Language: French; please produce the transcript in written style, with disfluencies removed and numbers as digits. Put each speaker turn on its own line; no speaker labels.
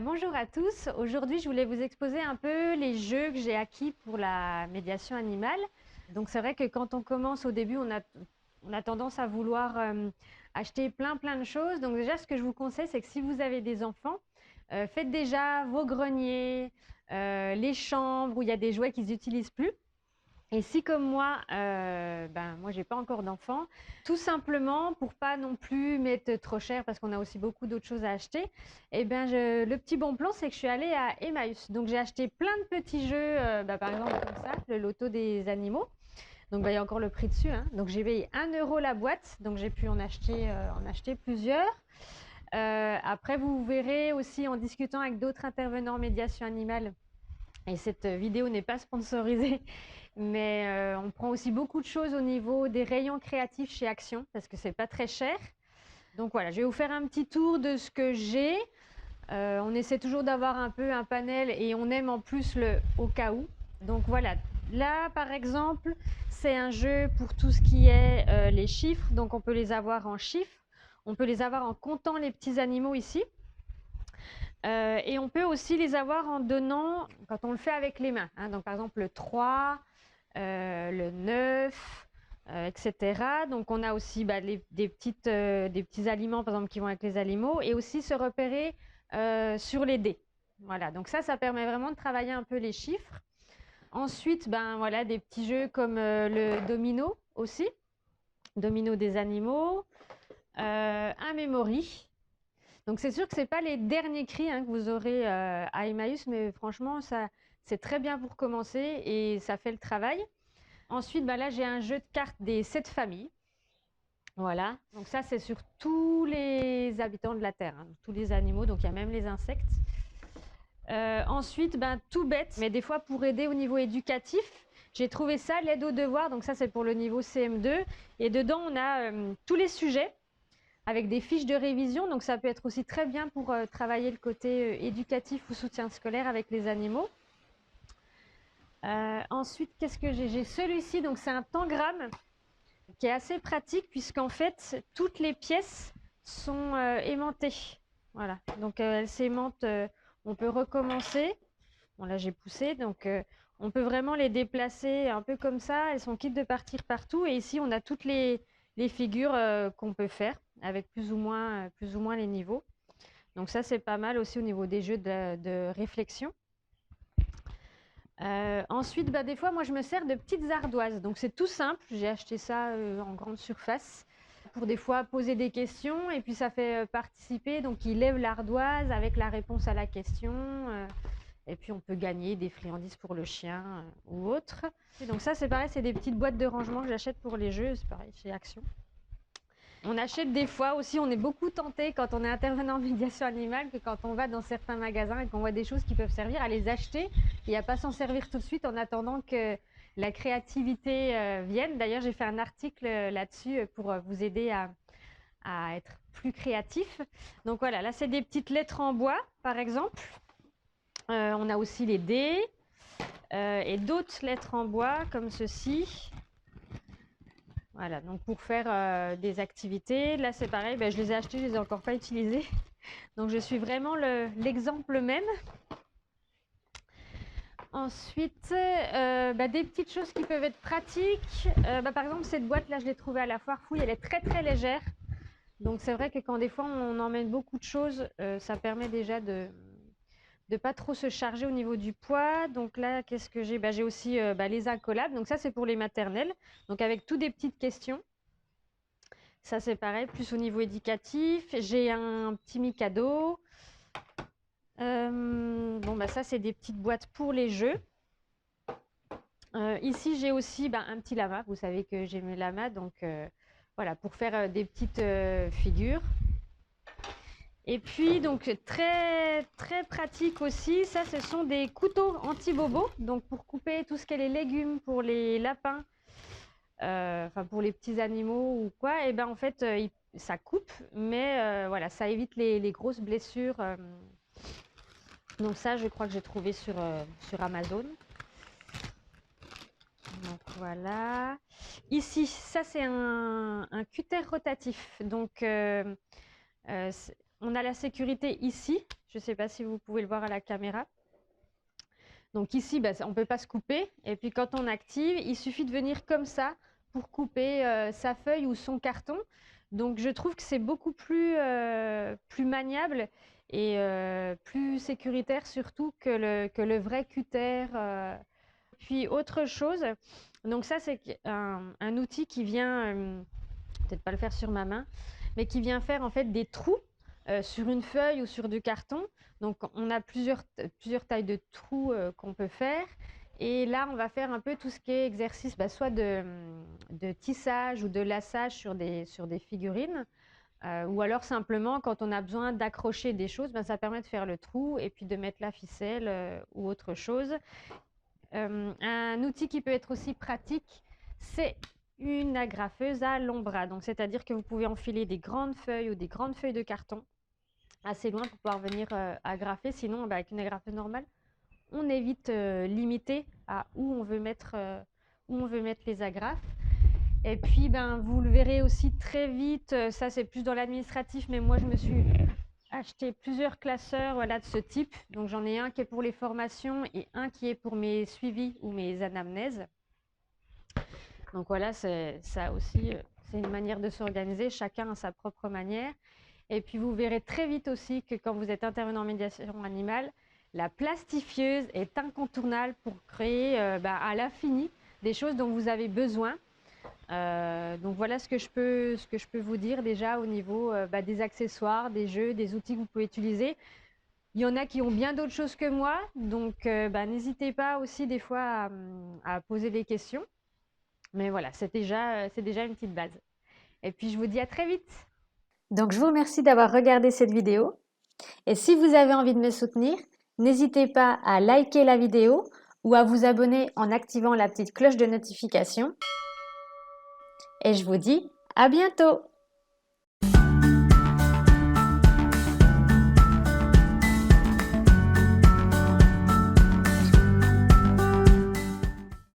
Bonjour à tous. Aujourd'hui, je voulais vous exposer un peu les jeux que j'ai acquis pour la médiation animale. Donc, c'est vrai que quand on commence au début, on a tendance à vouloir acheter plein de choses. Donc, déjà, ce que je vous conseille, c'est que si vous avez des enfants, faites déjà vos greniers, les chambres où il y a des jouets qu'ils n'utilisent plus. Et si comme moi, moi j'ai pas encore d'enfants, tout simplement pour pas non plus mettre trop cher parce qu'on a aussi beaucoup d'autres choses à acheter, le petit bon plan c'est que je suis allée à Emmaüs. Donc j'ai acheté plein de petits jeux, par exemple comme ça, le loto des animaux. Donc il y a encore le prix dessus, hein. Donc j'ai payé 1 € la boîte, donc j'ai pu en acheter plusieurs. Après vous verrez aussi en discutant avec d'autres intervenants en médiation animale, et cette vidéo n'est pas sponsorisée, mais on prend aussi beaucoup de choses au niveau des rayons créatifs chez Action, parce que c'est pas très cher. Donc voilà, je vais vous faire un petit tour de ce que j'ai. On essaie toujours d'avoir un peu un panel et on aime en plus le au cas où. Donc voilà, là par exemple, c'est un jeu pour tout ce qui est les chiffres. Donc on peut les avoir en chiffres, on peut les avoir en comptant les petits animaux ici. Et on peut aussi les avoir en donnant, quand on le fait avec les mains, hein. Donc par exemple le 3, le 9, etc. Donc on a aussi des petits aliments par exemple qui vont avec les animaux, et aussi se repérer sur les dés. Voilà, donc ça permet vraiment de travailler un peu les chiffres. Ensuite, voilà, des petits jeux comme le domino aussi, domino des animaux, un memory. Donc c'est sûr que ce n'est pas les derniers cris, hein, que vous aurez à Emmaüs, mais franchement, c'est très bien pour commencer et ça fait le travail. Ensuite, là, j'ai un jeu de cartes des 7 familles. Voilà, donc ça, c'est sur tous les habitants de la Terre, hein, tous les animaux, donc il y a même les insectes. Ensuite, tout bête, mais des fois pour aider au niveau éducatif, j'ai trouvé ça, l'aide aux devoirs, donc ça, c'est pour le niveau CM2. Et dedans, on a tous les sujets avec des fiches de révision, donc ça peut être aussi très bien pour travailler le côté éducatif ou soutien scolaire avec les animaux. Ensuite, qu'est-ce que j'ai? J'ai celui-ci, donc c'est un tangramme qui est assez pratique puisqu'en fait, toutes les pièces sont aimantées. Voilà, donc elles s'aimantent, on peut recommencer. Bon là j'ai poussé, donc on peut vraiment les déplacer un peu comme ça, elles sont quittes de partir partout, et ici on a toutes les figures qu'on peut faire avec plus ou moins les niveaux. Donc ça c'est pas mal aussi au niveau des jeux de réflexion. Ensuite, des fois, moi, je me sers de petites ardoises. Donc, c'est tout simple. J'ai acheté ça en grande surface pour des fois poser des questions. Et puis, ça fait participer. Donc, il lève l'ardoise avec la réponse à la question. Et puis, on peut gagner des friandises pour le chien ou autre. Et donc, ça, c'est pareil. C'est des petites boîtes de rangement que j'achète pour les jeux. C'est pareil chez Action. On achète des fois aussi, on est beaucoup tenté quand on est intervenant en médiation animale, que quand on va dans certains magasins et qu'on voit des choses qui peuvent servir, à les acheter et à pas s'en servir tout de suite en attendant que la créativité vienne. D'ailleurs, j'ai fait un article là-dessus pour vous aider à être plus créatif. Donc voilà, là c'est des petites lettres en bois par exemple. On a aussi les dés et d'autres lettres en bois comme ceci. Voilà, donc pour faire des activités, là c'est pareil, je les ai achetés, je les ai encore pas utilisés. Donc je suis vraiment l'exemple même. Ensuite, des petites choses qui peuvent être pratiques. Par exemple, cette boîte là, je l'ai trouvée à la foire fouille, elle est très légère. Donc c'est vrai que quand des fois on emmène beaucoup de choses, ça permet déjà de pas trop se charger au niveau du poids. Donc là, qu'est-ce que j'ai? J'ai aussi les incollables. Donc ça, c'est pour les maternelles. Donc avec tout des petites questions. Ça, c'est pareil, plus au niveau éducatif. J'ai un petit Mikado. Ça, c'est des petites boîtes pour les jeux. Ici, j'ai aussi un petit lama. Vous savez que j'aime les lamas. Donc, voilà, pour faire des petites figures. Et puis, donc, très pratique aussi. Ça, ce sont des couteaux anti-bobo. Donc, pour couper tout ce qui est les légumes pour les lapins. Pour les petits animaux ou quoi, et en fait, ça coupe, mais voilà, ça évite les grosses blessures. Donc ça, je crois que j'ai trouvé sur Amazon. Donc voilà. Ici, ça c'est un cutter rotatif. Donc on a la sécurité ici. Je ne sais pas si vous pouvez le voir à la caméra. Donc ici, on ne peut pas se couper. Et puis quand on active, il suffit de venir comme ça pour couper sa feuille ou son carton. Donc je trouve que c'est beaucoup plus maniable et plus sécuritaire surtout que le vrai cutter. Puis autre chose, donc ça c'est un outil qui vient, peut-être pas le faire sur ma main, mais qui vient faire en fait des trous sur une feuille ou sur du carton. Donc on a plusieurs tailles de trous qu'on peut faire. Et là, on va faire un peu tout ce qui est exercice, soit de tissage ou de lassage sur des figurines. Ou alors simplement, quand on a besoin d'accrocher des choses, ça permet de faire le trou et puis de mettre la ficelle ou autre chose. Un outil qui peut être aussi pratique, c'est une agrafeuse à long bras. Donc, c'est-à-dire que vous pouvez enfiler des grandes feuilles ou des grandes feuilles de carton assez loin pour pouvoir venir agrafer. Sinon, avec une agrafeuse normale, on est vite limité à où on veut mettre les agrafes. Et puis, vous le verrez aussi très vite, ça c'est plus dans l'administratif, mais moi je me suis acheté plusieurs classeurs de ce type. Donc j'en ai un qui est pour les formations et un qui est pour mes suivis ou mes anamnèses. Donc voilà, ça aussi, c'est une manière de s'organiser, chacun a sa propre manière. Et puis vous verrez très vite aussi que quand vous êtes intervenant en médiation animale, la plastifieuse est incontournable pour créer à l'infini des choses dont vous avez besoin. Donc voilà ce que je peux vous dire déjà au niveau des accessoires, des jeux, des outils que vous pouvez utiliser. Il y en a qui ont bien d'autres choses que moi, donc n'hésitez pas aussi des fois à poser des questions. Mais voilà, c'est déjà une petite base. Et puis je vous dis à très vite.
Donc je vous remercie d'avoir regardé cette vidéo. Et si vous avez envie de me soutenir, n'hésitez pas à liker la vidéo ou à vous abonner en activant la petite cloche de notification. Et je vous dis à bientôt!